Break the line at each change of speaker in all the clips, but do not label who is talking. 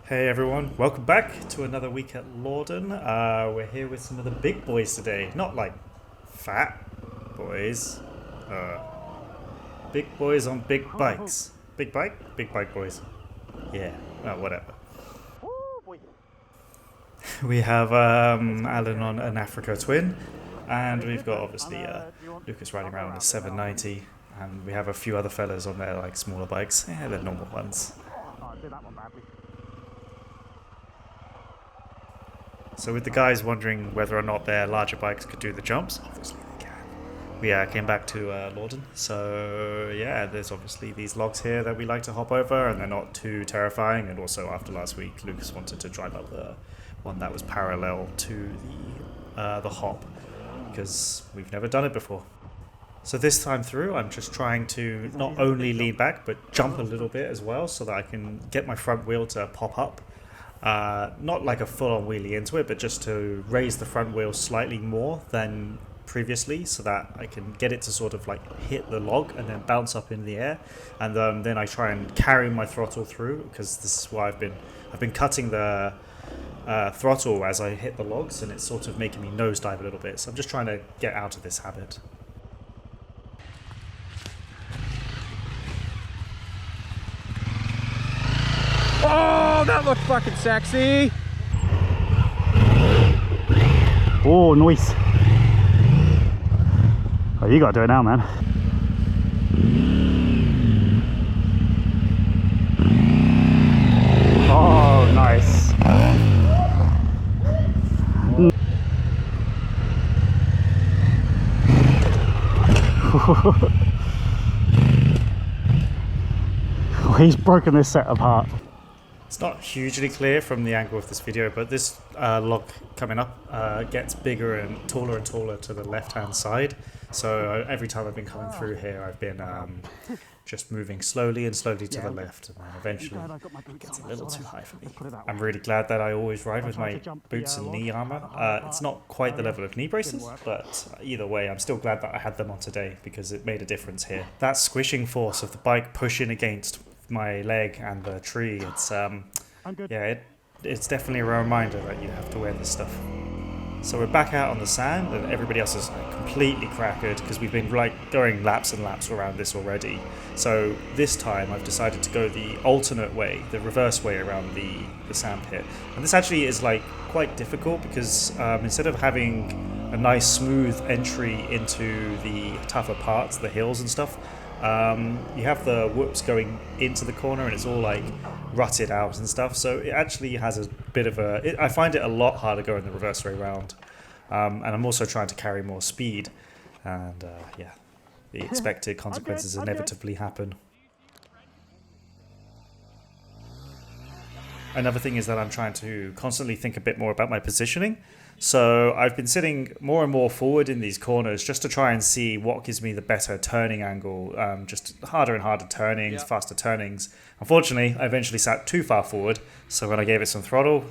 Hey everyone, welcome back to another week at Lawden. We're here with some of the big boys today. Not like fat boys. Uh, Big boys on big bikes. Big bike? Big bike boys. Yeah, well, whatever. We have Alan on an Africa Twin, and we've got obviously Lucas riding around on a 790, and we have a few other fellas on their like smaller bikes. Yeah, they're normal ones. So with the guys wondering whether or not their larger bikes could do the jumps, obviously they can. We came back to Lawden, so yeah, there's obviously these logs here that we like to hop over, and they're not too terrifying. And also after last week, Lucas wanted to drive up the one that was parallel to the hop, because we've never done it before. So this time through, I'm just trying to not only lean back, but jump a little bit as well, so that I can get my front wheel to pop up. Not like a full-on wheelie into it, but just to raise the front wheel slightly more than previously, so that I can get it to sort of like hit the log and then bounce up in the air, and then I try and carry my throttle through, because this is why I've been cutting the throttle as I hit the logs, and it's sort of making me nosedive a little bit. So I'm just trying to get out of this habit.
Oh, that looked fucking sexy.
Oh, nice. Oh, you gotta do it now, man. Oh, nice. He's broken this set apart. It's not hugely clear from the angle of this video, but this log coming up gets bigger and taller to the left-hand side. So every time I've been coming through here, I've been just moving slowly to the left, and then eventually it gets a little too high for me. I'm really glad that I always ride with my boots and knee armor. It's not quite the level of knee braces, but either way, I'm still glad that I had them on today, because it made a difference here. That squishing force of the bike pushing against my leg and the tree, it's definitely a reminder that you have to wear this stuff. So we're back out on the sand, and everybody else is like completely crackered, because we've been like going laps and laps around this already. So this time I've decided to go the alternate way, the reverse way around the sand pit. And this actually is like quite difficult, because instead of having a nice smooth entry into the tougher parts, the hills and stuff, you have the whoops going into the corner, and it's all like rutted out and stuff, so it actually has a bit of I find it a lot harder going the reverse way around, and I'm also trying to carry more speed, and the expected consequences inevitably happen. Another thing is that I'm trying to constantly think a bit more about my positioning. So I've been sitting more and more forward in these corners, just to try and see what gives me the better turning angle, just harder and harder turnings, faster turnings. Unfortunately, I eventually sat too far forward, so when I gave it some throttle,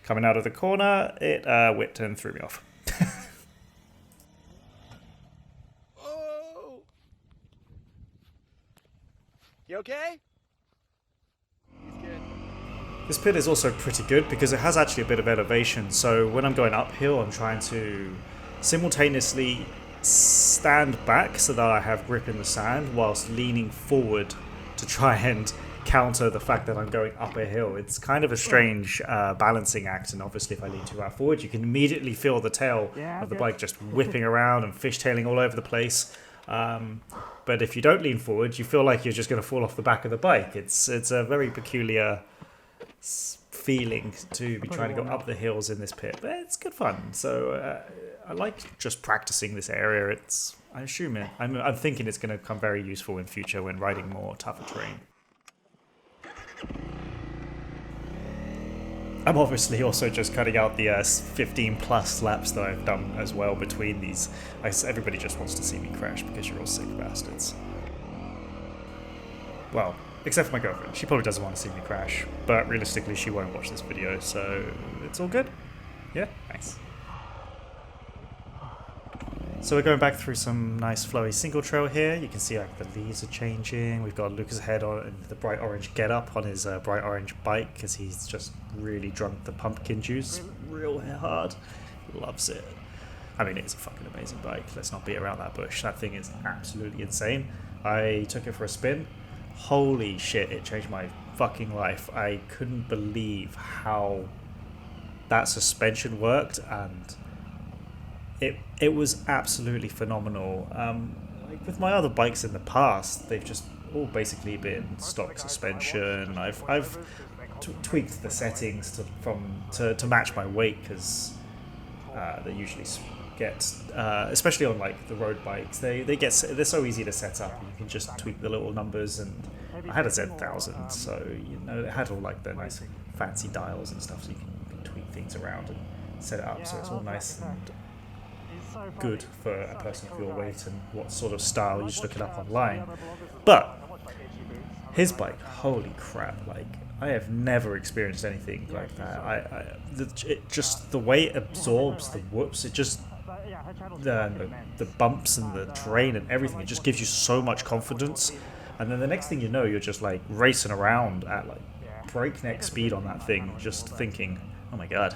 coming out of the corner, it whipped and threw me off.
Oh. You okay? He's good.
This pit is also pretty good because it has actually a bit of elevation, so when I'm going uphill, I'm trying to simultaneously stand back so that I have grip in the sand, whilst leaning forward to try and counter the fact that I'm going up a hill. It's kind of a strange balancing act, and obviously if I lean too far forward, you can immediately feel the tail of the bike just whipping around and fishtailing all over the place. But if you don't lean forward, you feel like you're just going to fall off the back of the bike. It's a very peculiar feeling to be trying to go up the hills in this pit, but it's good fun. So I like just practicing this area. I'm thinking it's going to come very useful in future when riding more tougher terrain. I'm obviously also just cutting out the 15 plus laps that I've done as well between these. Everybody just wants to see me crash, because you're all sick bastards. Well, except for my girlfriend. She probably doesn't want to see me crash, but realistically she won't watch this video, so it's all good. Yeah, nice. So we're going back through some nice flowy single trail here. You can see like the leaves are changing. We've got Lucas' head on the bright orange get up on his bright orange bike because he's just really drunk the pumpkin juice real hard. Loves it. I mean, it's a fucking amazing bike. Let's not beat around that bush. That thing is absolutely insane. I took it for a spin. Holy shit, it changed my fucking life. I couldn't believe how that suspension worked, and it was absolutely phenomenal. Like with my other bikes in the past, they've just all basically been stock suspension. I've tweaked the settings to match my weight because they usually get, especially on like the road bikes, they're so easy to set up. You can just tweak the little numbers, and I had a Z1000, so you know it had all like the nice fancy dials and stuff, so you can tweak things around and set it up so it's all nice and good for a person of your weight and what sort of style. You just look it up online. But his bike, holy crap! Like I have never experienced anything like that. Just the way it absorbs the whoops, it just the bumps and the terrain and everything. It just gives you so much confidence. And then the next thing you know, you're just like racing around at like breakneck speed on that thing, just thinking, "Oh my god,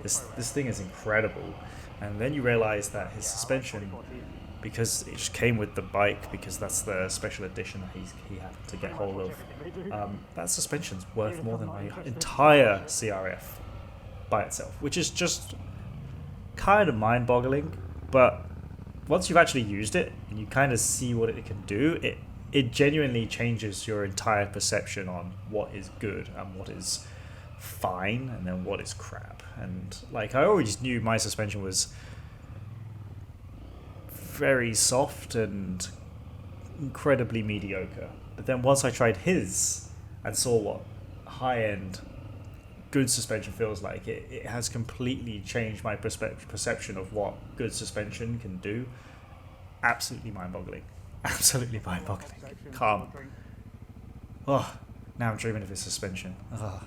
this thing is incredible." And then you realize that his suspension, because it just came with the bike, because that's the special edition that he happened to get hold of, that suspension's worth more than my entire CRF by itself, which is just kind of mind-boggling. But once you've actually used it and you kind of see what it can do, it genuinely changes your entire perception on what is good and what is fine and then what is crap. And like I always knew my suspension was very soft and incredibly mediocre, but then once I tried his and saw what high-end good suspension feels like, it has completely changed my perception of what good suspension can do. Absolutely mind-boggling. Absolutely mind-boggling. Calm. Oh, now I'm dreaming of his suspension. Oh.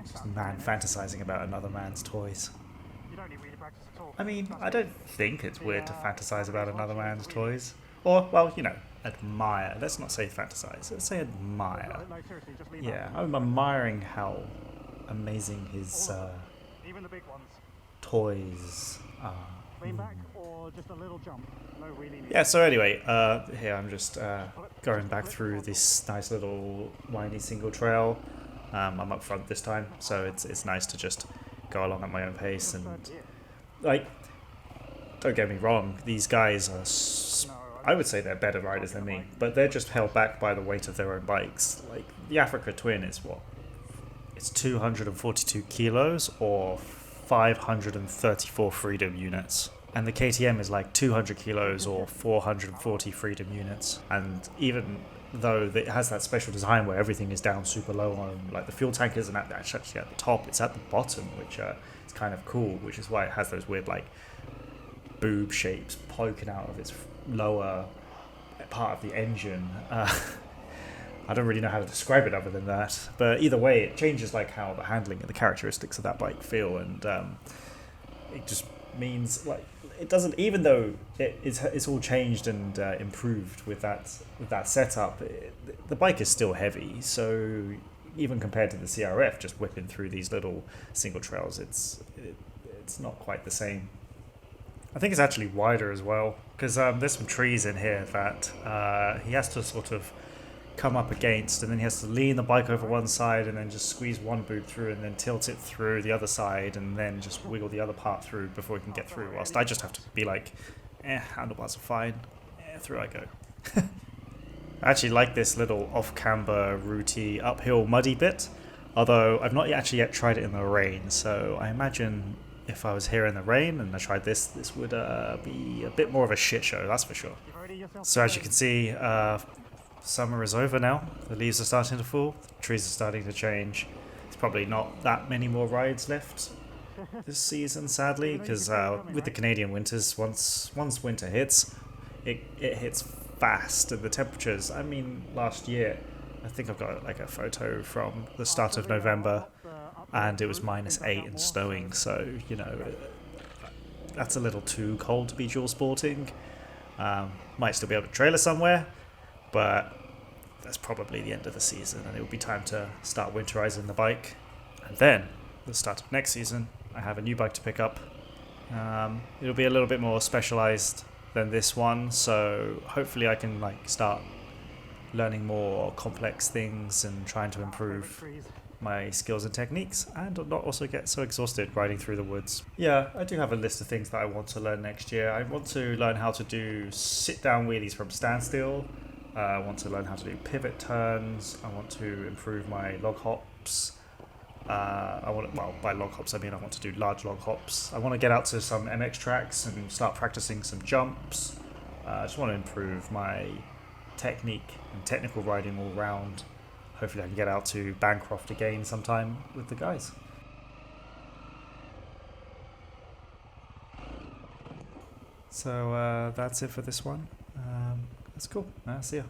Just a man fantasizing about another man's toys. I mean, I don't think it's weird to fantasize about another man's toys. Or, well, you know, admire. Let's not say fantasize. Let's say admire. Yeah, I'm admiring how amazing his toys are. Yeah, so anyway, here I'm just going back through this nice little windy single trail. I'm up front this time, so it's nice to just go along at my own pace. And like, don't get me wrong, these guys are, I would say they're better riders than me, but they're just held back by the weight of their own bikes. Like the Africa Twin is what? It's 242 kilos or 534 Freedom units. And the KTM is like 200 kilos or 440 Freedom units. And even though it has that special design where everything is down super low on, like the fuel tank isn't actually at the top, it's at the bottom, which is kind of cool, which is why it has those weird like boob shapes poking out of its lower part of the engine. I don't really know how to describe it other than that, but either way it changes like how the handling and the characteristics of that bike feel, and it just means like it doesn't, even though it's all changed and improved with that setup, the bike is still heavy. So even compared to the CRF, just whipping through these little single trails, it's not quite the same. I think it's actually wider as well, because there's some trees in here that he has to sort of come up against, and then he has to lean the bike over one side and then just squeeze one boot through and then tilt it through the other side and then just wiggle the other part through before he can get through, whilst I just have to be like, handlebars are fine, through I go. I actually like this little off-camber, rooty, uphill, muddy bit, although I've not actually yet tried it in the rain, so I imagine if I was here in the rain and I tried this would be a bit more of a shit show, that's for sure. So as you can see, summer is over now, the leaves are starting to fall, the trees are starting to change. There's probably not that many more rides left this season, sadly, because with the Canadian winters, once winter hits, it hits fast, and the temperatures, I mean, last year, I think I've got like a photo from the start of November, and it was -8 and snowing, so, you know, that's a little too cold to be dual sporting. Might still be able to trailer somewhere, but that's probably the end of the season, and it will be time to start winterizing the bike. And then, the start of next season, I have a new bike to pick up. It'll be a little bit more specialized than this one, so hopefully I can start learning more complex things and trying to improve my skills and techniques, and not also get so exhausted riding through the woods. Yeah, I do have a list of things that I want to learn next year. I want to learn how to do sit-down wheelies from standstill. I want to learn how to do pivot turns. I want to improve my log hops. By log hops I mean I want to do large log hops. I want to get out to some MX tracks and start practicing some jumps. I just want to improve my technique and technical riding all round. Hopefully I can get out to Bancroft again sometime with the guys. So that's it for this one. That's cool. See ya.